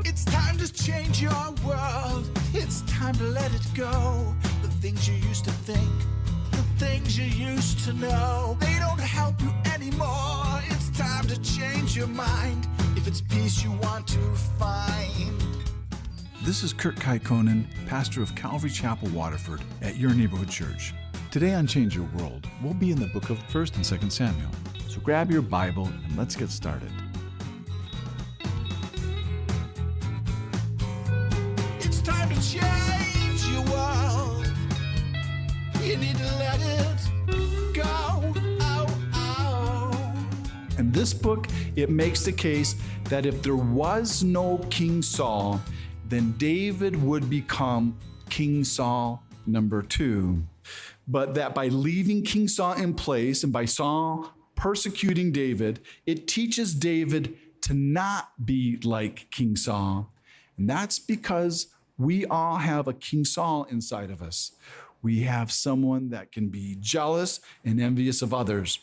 It's time to change your world. It's time to let it go. The things you used to think, the things you used to know, they don't help you anymore. It's time to change your mind. If it's peace you want to find. This is Kurt Kaikonen, pastor of Calvary Chapel, Waterford, at your neighborhood church. Today on Change Your World, we'll be in the book of 1st and 2nd Samuel. So grab your Bible and let's get started. It's time to change your world. You need to let it go. Oh, oh. In this book, it makes the case that if there was no King Saul, then David would become King Saul number 2. But that by leaving King Saul in place and by Saul persecuting David, it teaches David to not be like King Saul. And that's because we all have a King Saul inside of us. We have someone that can be jealous and envious of others.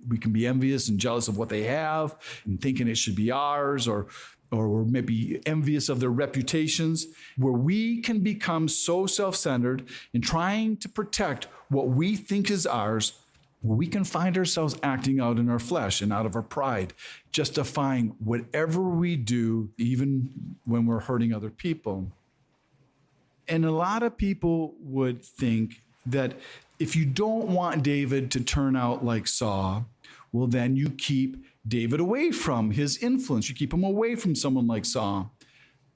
We can be envious and jealous of what they have and thinking it should be ours, or we're maybe envious of their reputations, where we can become so self-centered in trying to protect what we think is ours, where we can find ourselves acting out in our flesh and out of our pride, justifying whatever we do, even when we're hurting other people. And a lot of people would think that if you don't want David to turn out like Saul, well, then you keep David away from his influence. You keep him away from someone like Saul.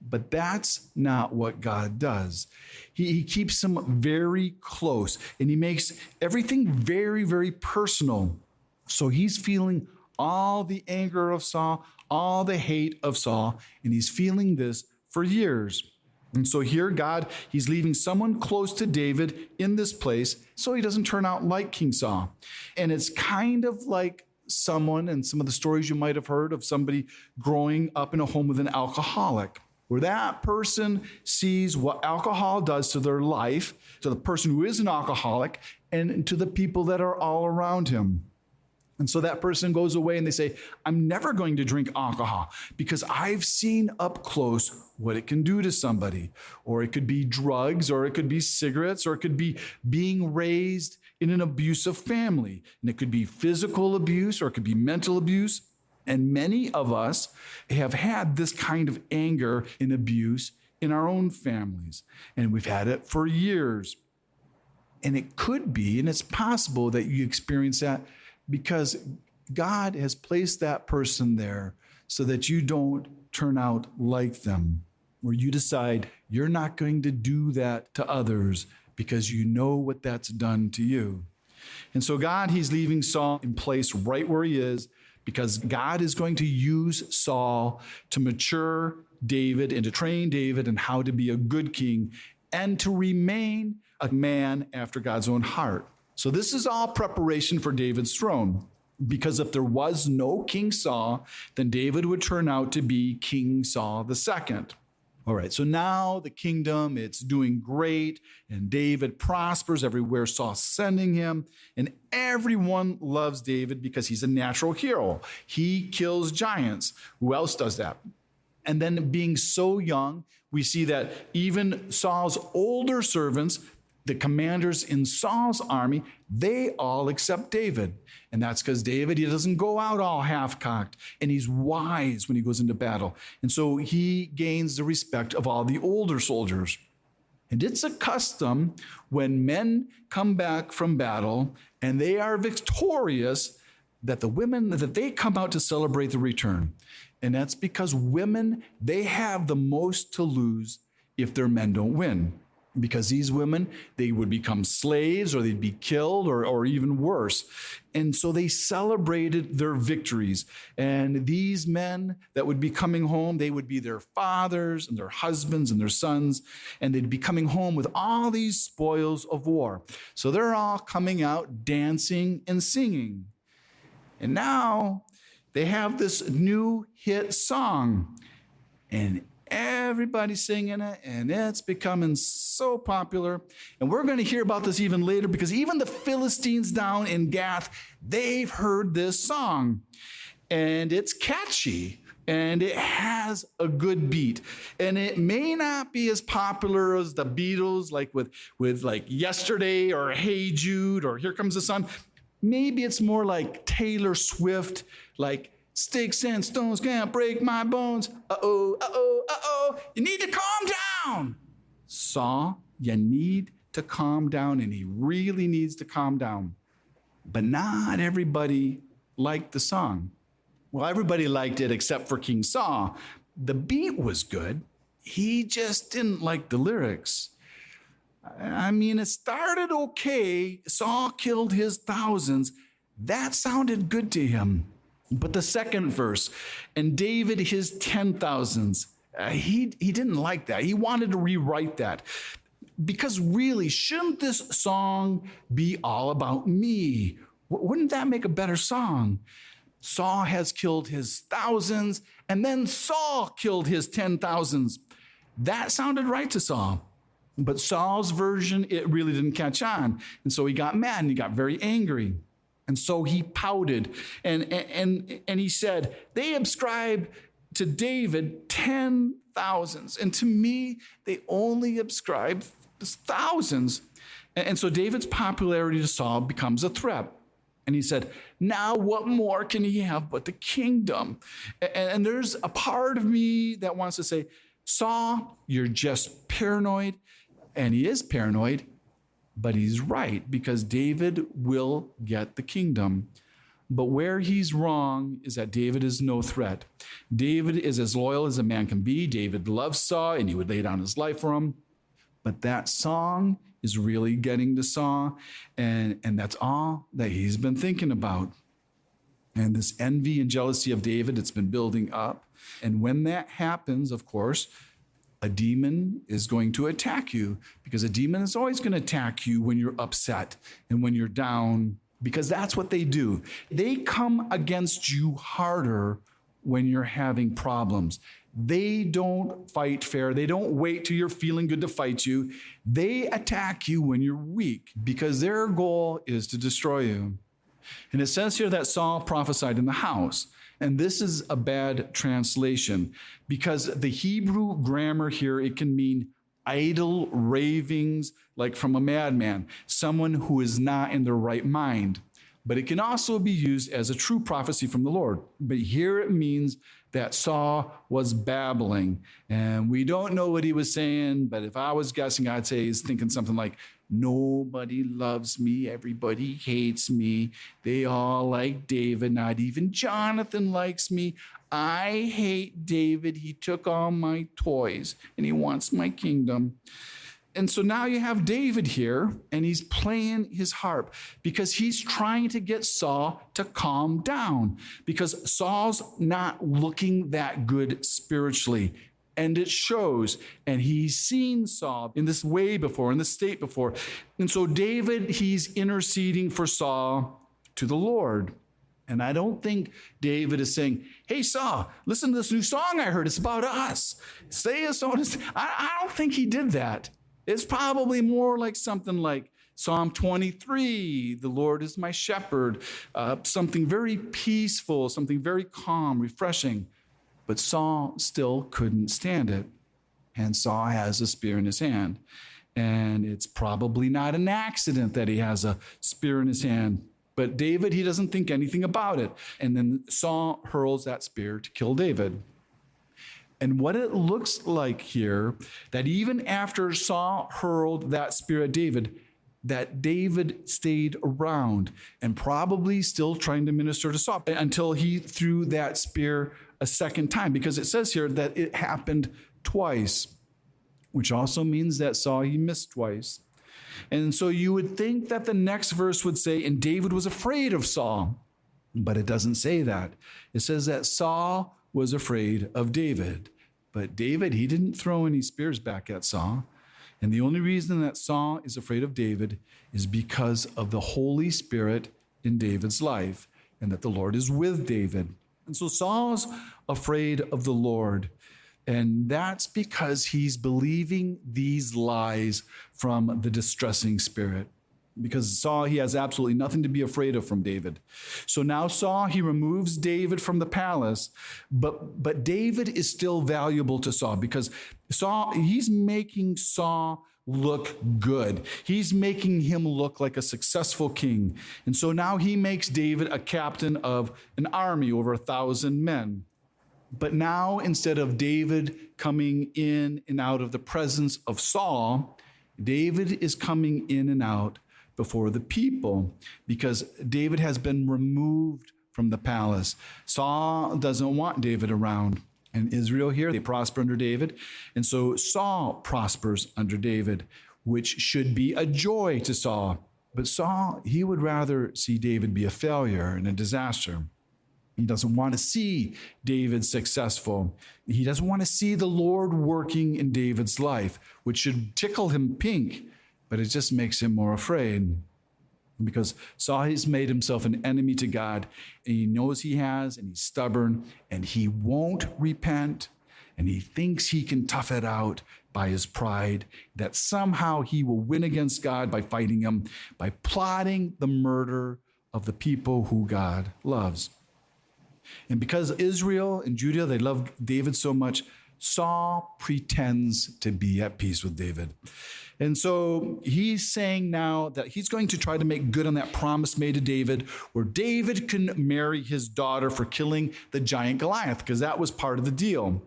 But that's not what God does. He keeps him very close, and he makes everything very, very personal. So he's feeling all the anger of Saul, all the hate of Saul, and he's feeling this for years. And so here God, he's leaving someone close to David in this place so he doesn't turn out like King Saul. And it's kind of like someone, and some of the stories you might have heard of somebody growing up in a home with an alcoholic, where that person sees what alcohol does to their life, to the person who is an alcoholic, and to the people that are all around him. And so that person goes away and they say, I'm never going to drink alcohol because I've seen up close what it can do to somebody. Or it could be drugs, or it could be cigarettes, or it could be being raised in an abusive family. And it could be physical abuse, or it could be mental abuse. And many of us have had this kind of anger and abuse in our own families. And we've had it for years. And it could be, and it's possible that you experience that because God has placed that person there so that you don't turn out like them, where you decide you're not going to do that to others because you know what that's done to you. And so God, he's leaving Saul in place right where he is because God is going to use Saul to mature David and to train David in how to be a good king and to remain a man after God's own heart. So this is all preparation for David's throne, because if there was no King Saul, then David would turn out to be King Saul II. All right, so now the kingdom, it's doing great, and David prospers everywhere Saul's sending him, and everyone loves David because he's a natural hero. He kills giants. Who else does that? And then being so young, we see that even Saul's older servants, the commanders in Saul's army, they all accept David. And that's because David, he doesn't go out all half-cocked, and he's wise when he goes into battle. And so he gains the respect of all the older soldiers. And it's a custom when men come back from battle and they are victorious, that the women, that they come out to celebrate the return. And that's because women, they have the most to lose if their men don't win. Because these women, they would become slaves, or they'd be killed, or even worse. And so they celebrated their victories. And these men that would be coming home, they would be their fathers and their husbands and their sons, and they'd be coming home with all these spoils of war. So they're all coming out dancing and singing. And now they have this new hit song, and everybody's singing it, and it's becoming so popular. And we're going to hear about this even later, because even the Philistines down in Gath, they've heard this song. And it's catchy, and it has a good beat. And it may not be as popular as the Beatles, like with like Yesterday or Hey Jude or Here Comes the Sun. Maybe it's more like Taylor Swift, like sticks and stones can't break my bones. Uh-oh, uh-oh, uh-oh. You need to calm down. Saul, you need to calm down, and he really needs to calm down. But not everybody liked the song. Well, everybody liked it except for King Saul. The beat was good. He just didn't like the lyrics. I mean, it started okay. Saul killed his thousands. That sounded good to him. But the second verse, and David his 10,000s, he didn't like that. He wanted to rewrite that. Because really, shouldn't this song be all about me? Wouldn't that make a better song? Saul has killed his thousands, and then Saul killed his 10,000s. That sounded right to Saul. But Saul's version, it really didn't catch on. And so he got mad and he got very angry. And so he pouted and he said, they ascribe to David 10,000s. And to me, they only ascribe thousands. And so David's popularity to Saul becomes a threat. And he said, now what more can he have but the kingdom? And there's a part of me that wants to say, Saul, you're just paranoid. And he is paranoid, but he's right, because David will get the kingdom. But where he's wrong is that David is no threat. David is as loyal as a man can be. David loves Saul, and he would lay down his life for him. But that song is really getting to Saul, and that's all that he's been thinking about. And this envy and jealousy of David, it's been building up. And when that happens, of course, a demon is going to attack you, because a demon is always going to attack you when you're upset and when you're down, because that's what they do. They come against you harder when you're having problems. They don't fight fair. They don't wait till you're feeling good to fight you. They attack you when you're weak, because their goal is to destroy you. And it says here that Saul prophesied in the house. And this is a bad translation, because the Hebrew grammar here, it can mean idle ravings, like from a madman, someone who is not in their right mind. But it can also be used as a true prophecy from the Lord. But here it means that Saul was babbling. And we don't know what he was saying, but if I was guessing, I'd say he's thinking something like, nobody loves me, everybody hates me, they all like David, not even Jonathan likes me. I hate David, he took all my toys, and he wants my kingdom. And so now you have David here, and he's playing his harp because he's trying to get Saul to calm down, because Saul's not looking that good spiritually. And it shows, and he's seen Saul in this way before, in this state before. And so David, he's interceding for Saul to the Lord. And I don't think David is saying, hey, Saul, listen to this new song I heard. It's about us. Say a song. I don't think he did that. It's probably more like something like Psalm 23, the Lord is my shepherd, something very peaceful, something very calm, refreshing. But Saul still couldn't stand it. And Saul has a spear in his hand. And it's probably not an accident that he has a spear in his hand. But David, he doesn't think anything about it. And then Saul hurls that spear to kill David. And what it looks like here, that even after Saul hurled that spear at David, that David stayed around and probably still trying to minister to Saul until he threw that spear a second time, because it says here that it happened twice, which also means that Saul, he missed twice. And so you would think that the next verse would say, and David was afraid of Saul, but it doesn't say that. It says that Saul was afraid of David, but David, he didn't throw any spears back at Saul. And the only reason that Saul is afraid of David is because of the Holy Spirit in David's life, and that the Lord is with David. And so Saul's afraid of the Lord, and that's because he's believing these lies from the distressing spirit. because Saul, he has absolutely nothing to be afraid of from David. So now Saul, he removes David from the palace, but David is still valuable to Saul because Saul, he's making Saul look good. He's making him look like a successful king. And so now he makes David a captain of an army over 1,000 men. But now, instead of David coming in and out of the presence of Saul, David is coming in and out before the people because David has been removed from the palace. Saul doesn't want David around. And Israel here, they prosper under David. And so Saul prospers under David, which should be a joy to Saul. But Saul, he would rather see David be a failure and a disaster. He doesn't want to see David successful. He doesn't want to see the Lord working in David's life, which should tickle him pink, but it just makes him more afraid. Because Saul has made himself an enemy to God, and he knows he has, and he's stubborn, and he won't repent, and he thinks he can tough it out by his pride, that somehow he will win against God by fighting him, by plotting the murder of the people who God loves. And because Israel and Judah, they love David so much, Saul pretends to be at peace with David. And so he's saying now that he's going to try to make good on that promise made to David, where David can marry his daughter for killing the giant Goliath, because that was part of the deal.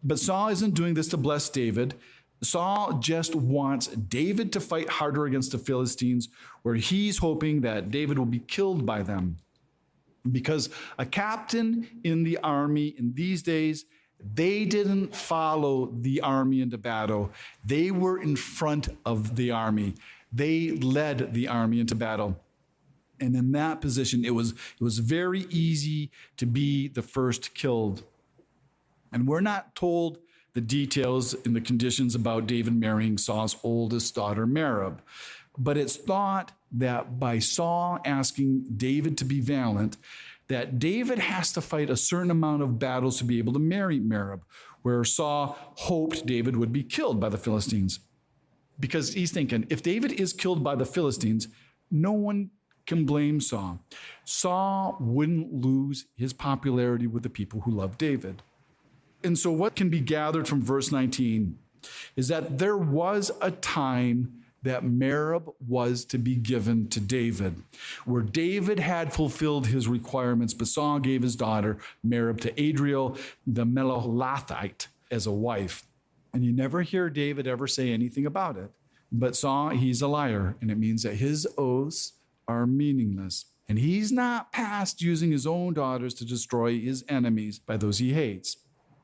But Saul isn't doing this to bless David. Saul just wants David to fight harder against the Philistines, where he's hoping that David will be killed by them. Because a captain in the army in these days, they didn't follow the army into battle. They were in front of the army. They led the army into battle. And in that position, it was very easy to be the first killed. And we're not told the details in the conditions about David marrying Saul's oldest daughter, Merab. But it's thought that by Saul asking David to be valiant, that David has to fight a certain amount of battles to be able to marry Merab, where Saul hoped David would be killed by the Philistines. Because he's thinking, if David is killed by the Philistines, no one can blame Saul. Saul wouldn't lose his popularity with the people who love David. And so what can be gathered from verse 19 is that there was a time that Merab was to be given to David, where David had fulfilled his requirements, but Saul gave his daughter Merab to Adriel, the Melolathite, as a wife. And you never hear David ever say anything about it. But Saul, he's a liar, and it means that his oaths are meaningless. And he's not past using his own daughters to destroy his enemies by those he hates.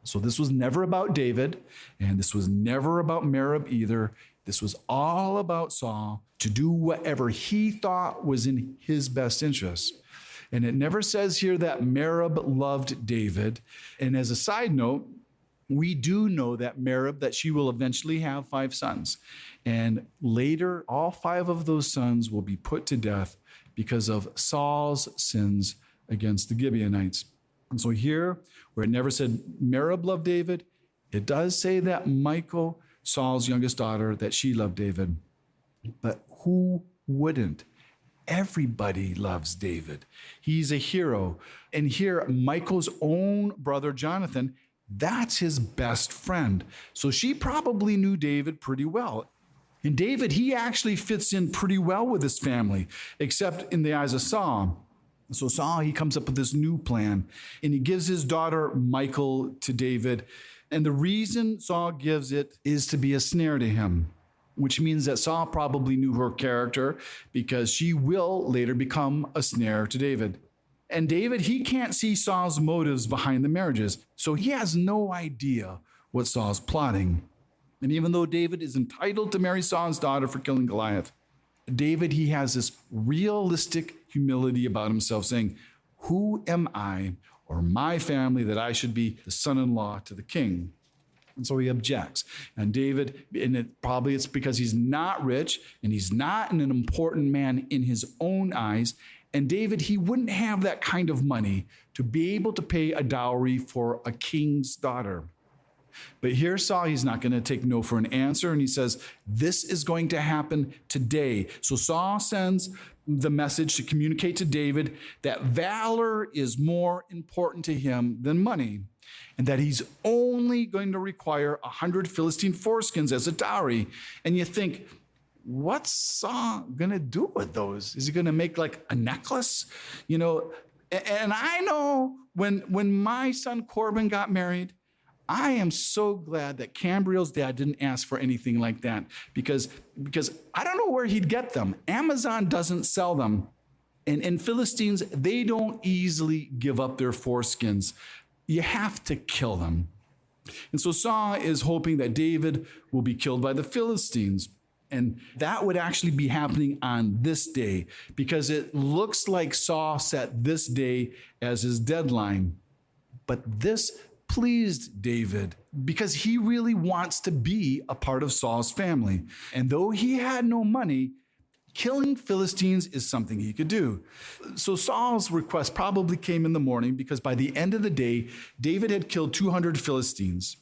So this was never about David, and this was never about Merab either. This was all about Saul to do whatever he thought was in his best interest. And it never says here that Merab loved David. And as a side note, we do know that Merab, that she will eventually have 5 sons. And later, all 5 of those sons will be put to death because of Saul's sins against the Gibeonites. And so here, where it never said Merab loved David, it does say that Michal, Saul's youngest daughter, that she loved David. But who wouldn't? Everybody loves David. He's a hero. And here, Michal's own brother, Jonathan, that's his best friend. So she probably knew David pretty well. And David, he actually fits in pretty well with his family, except in the eyes of Saul. So Saul, he comes up with this new plan, and he gives his daughter Michal to David. And the reason Saul gives it is to be a snare to him, which means that Saul probably knew her character because she will later become a snare to David. And David, he can't see Saul's motives behind the marriages, so he has no idea what Saul's plotting. And even though David is entitled to marry Saul's daughter for killing Goliath, David, he has this realistic humility about himself, saying, who am I or my family that I should be the son-in-law to the king? And so he objects. And David, and it's because he's not rich and he's not an important man in his own eyes. And David, he wouldn't have that kind of money to be able to pay a dowry for a king's daughter. But here Saul, he's not going to take no for an answer. And he says, this is going to happen today. So Saul sends the message to communicate to David that valor is more important to him than money, and that he's only going to require 100 Philistine foreskins as a dowry. And you think, what's Saul going to do with those? Is he going to make like a necklace? You know, and I know when my son Corbin got married, I am so glad that Cambriel's dad didn't ask for anything like that because I don't know where he'd get them. Amazon doesn't sell them. And Philistines, they don't easily give up their foreskins. You have to kill them. And so Saul is hoping that David will be killed by the Philistines. And that would actually be happening on this day because it looks like Saul set this day as his deadline. But this pleased David because he really wants to be a part of Saul's family. And though he had no money, killing Philistines is something he could do. So Saul's request probably came in the morning because by the end of the day, David had killed 200 Philistines.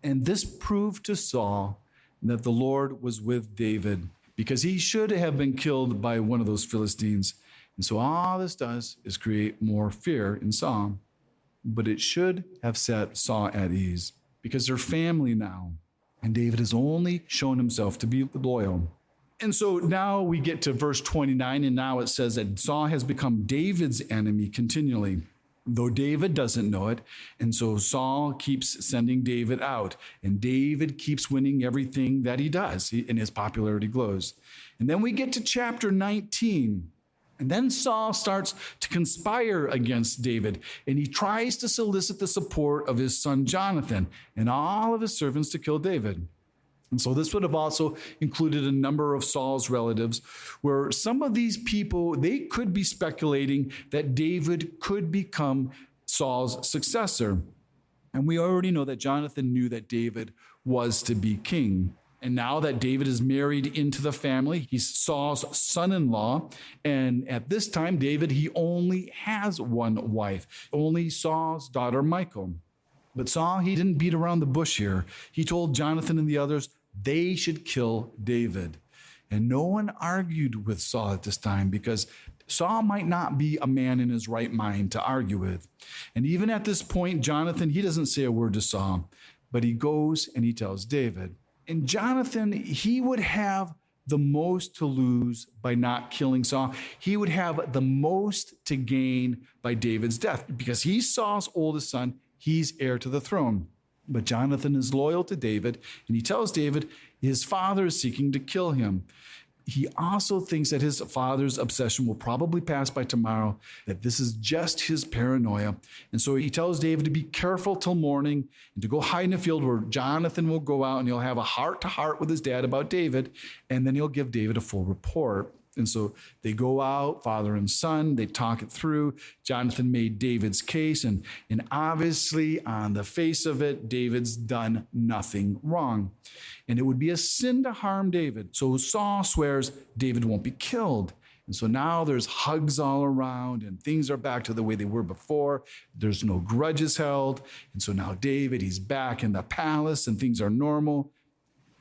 And this proved to Saul that the Lord was with David because he should have been killed by one of those Philistines. And so all this does is create more fear in Saul. But it should have set Saul at ease because they're family now. And David has only shown himself to be loyal. And so now we get to verse 29, and now it says that Saul has become David's enemy continually, though David doesn't know it. And so Saul keeps sending David out, and David keeps winning everything that he does, and his popularity grows. And then we get to chapter 19. And then Saul starts to conspire against David, and he tries to solicit the support of his son Jonathan and all of his servants to kill David. And so this would have also included a number of Saul's relatives, where some of these people, they could be speculating that David could become Saul's successor. And we already know that Jonathan knew that David was to be king. And now that David is married into the family, he's Saul's son-in-law. And at this time, David, he only has one wife, only Saul's daughter, Michal. But Saul, he didn't beat around the bush here. He told Jonathan and the others they should kill David. And no one argued with Saul at this time because Saul might not be a man in his right mind to argue with. And even at this point, Jonathan, he doesn't say a word to Saul, but he goes and he tells David. And Jonathan, he would have the most to lose by not killing Saul. He would have the most to gain by David's death because he's Saul's oldest son. He's heir to the throne. But Jonathan is loyal to David, and he tells David his father is seeking to kill him. He also thinks that his father's obsession will probably pass by tomorrow, that this is just his paranoia. And so he tells David to be careful till morning and to go hide in a field where Jonathan will go out and he'll have a heart-to-heart with his dad about David, and then he'll give David a full report. And so they go out, father and son, they talk it through. Jonathan made David's case, and obviously on the face of it, David's done nothing wrong. And it would be a sin to harm David. So Saul swears David won't be killed. And so now there's hugs all around and things are back to the way they were before. There's no grudges held. And so now David, he's back in the palace and things are normal.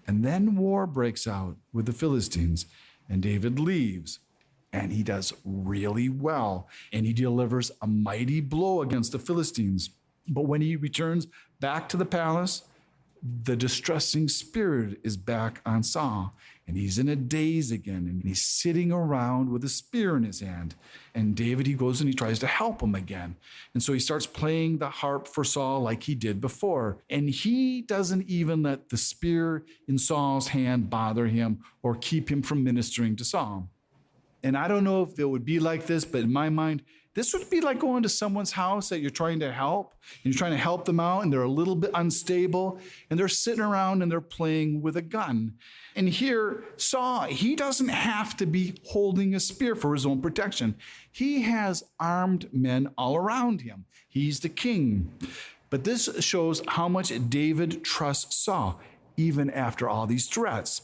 And then war breaks out with the Philistines. And David leaves, and he does really well, and he delivers a mighty blow against the Philistines. But when he returns back to the palace, the distressing spirit is back on Saul, and he's in a daze again, and he's sitting around with a spear in his hand. And David, he goes and he tries to help him again. And so he starts playing the harp for Saul like he did before. And he doesn't even let the spear in Saul's hand bother him or keep him from ministering to Saul. And I don't know if it would be like this, but in my mind, this would be like going to someone's house that you're trying to help, and you're trying to help them out, and they're a little bit unstable, and they're sitting around and they're playing with a gun. And here, Saul, he doesn't have to be holding a spear for his own protection. He has armed men all around him. He's the king. But this shows how much David trusts Saul, even after all these threats.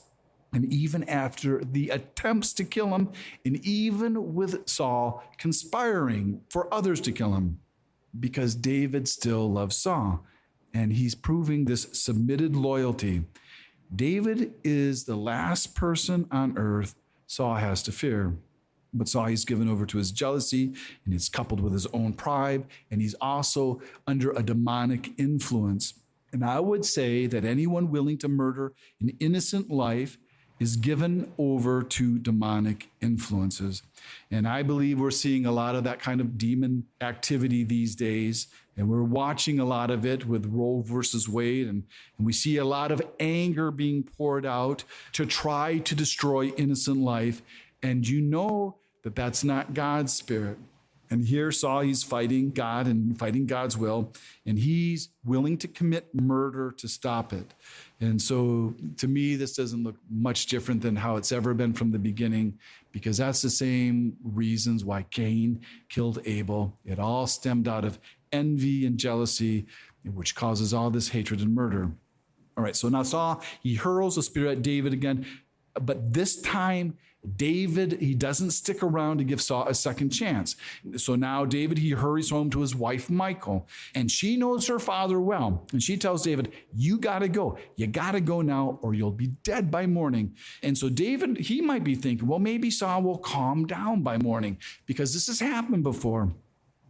And even after the attempts to kill him, and even with Saul conspiring for others to kill him, because David still loves Saul. and he's proving this submitted loyalty. David is the last person on earth Saul has to fear. But Saul, he's given over to his jealousy, and it's coupled with his own pride, and he's also under a demonic influence. And I would say that anyone willing to murder an innocent life is given over to demonic influences. And I believe we're seeing a lot of that kind of demon activity these days. And we're watching a lot of it with Roe versus Wade. And we see a lot of anger being poured out to try to destroy innocent life. And you know that that's not God's spirit. And here Saul, he's fighting God and fighting God's will, and he's willing to commit murder to stop it. And so to me, this doesn't look much different than how it's ever been from the beginning, because that's the same reasons why Cain killed Abel. It all stemmed out of envy and jealousy, which causes all this hatred and murder. All right, so now Saul, he hurls the spear at David again, but this time David, he doesn't stick around to give Saul a second chance. So now David, he hurries home to his wife, Michal, and she knows her father well. And she tells David, you got to go. You got to go now or you'll be dead by morning. And so David, he might be thinking, well, maybe Saul will calm down by morning because this has happened before.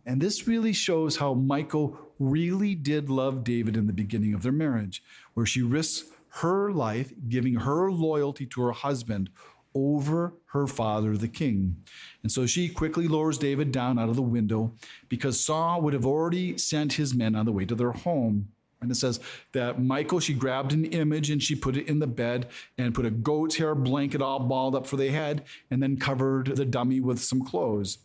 And this really shows how Michal really did love David in the beginning of their marriage, where she risks her life, giving her loyalty to her husband over her father, the king. And so she quickly lowers David down out of the window because Saul would have already sent his men on the way to their home. And it says that Michal, she grabbed an image and she put it in the bed and put a goat's hair blanket all balled up for the head and then covered the dummy with some clothes.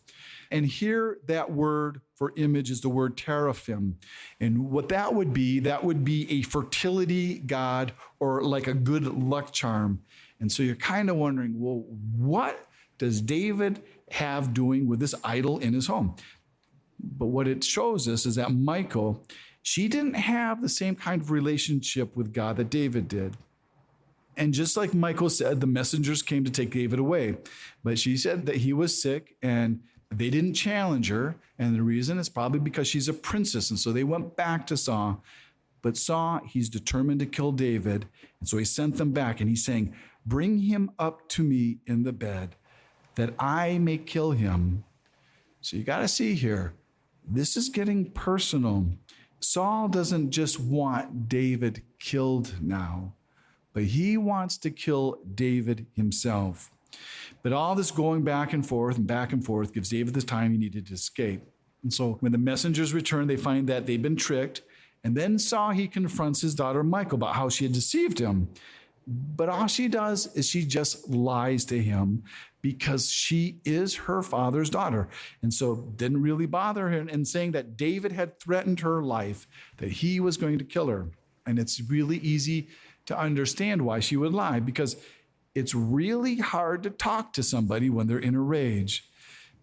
And here that word for image is the word teraphim. And what that would be a fertility god or like a good luck charm. And so you're kind of wondering, well, what does David have doing with this idol in his home? But what it shows us is that Michal, she didn't have the same kind of relationship with God that David did. And just like Michal said, the messengers came to take David away. But she said that he was sick and they didn't challenge her. And the reason is probably because she's a princess. And so they went back to Saul. But Saul, he's determined to kill David. And so he sent them back and he's saying, bring him up to me in the bed that I may kill him. So you got to see here, this is getting personal. Saul doesn't just want David killed now, but he wants to kill David himself. But all this going back and forth gives David the time he needed to escape. And so when the messengers return, they find that they've been tricked. And then Saul, he confronts his daughter Michal about how she had deceived him. But all she does is she just lies to him because she is her father's daughter. And so didn't really bother her in saying that David had threatened her life, that he was going to kill her. And it's really easy to understand why she would lie, because it's really hard to talk to somebody when they're in a rage,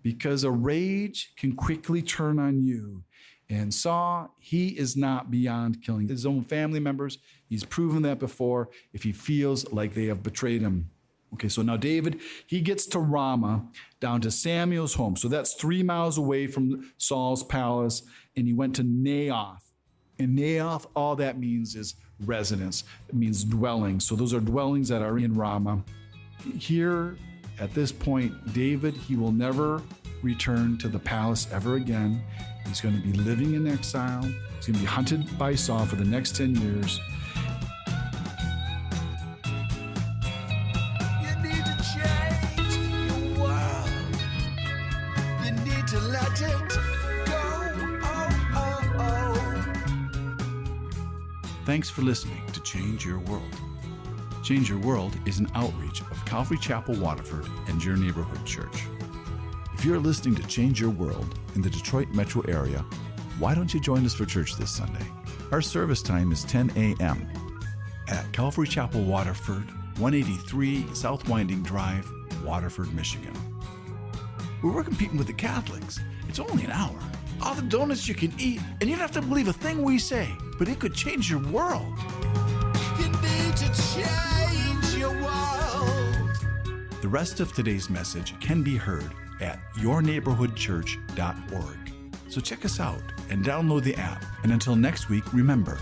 because a rage can quickly turn on you. And Saul, he is not beyond killing his own family members. He's proven that before if he feels like they have betrayed him. Okay, so now David, he gets to Ramah, down to Samuel's home. So that's 3 miles away from Saul's palace. And he went to Naioth. And Naioth, all that means is residence. It means dwelling. So those are dwellings that are in Ramah. Here, at this point, David, he will never return to the palace ever again. He's going to be living in exile. He's going to be hunted by Saul for the next 10 years. You need to change your world. You need to let it go. Oh. Thanks for listening to Change Your World. Change Your World is an outreach of Calvary Chapel, Waterford, and your neighborhood church. If you're listening to Change Your World in the Detroit metro area, why don't you join us for church this Sunday? Our service time is 10 a.m. at Calvary Chapel, Waterford, 183 South Winding Drive, Waterford, Michigan. We're competing with the Catholics. It's only an hour. All the donuts you can eat, and you don't have to believe a thing we say, but it could change your world. You need to change your world. The rest of today's message can be heard at yourneighborhoodchurch.org. So check us out and download the app. And until next week, remember,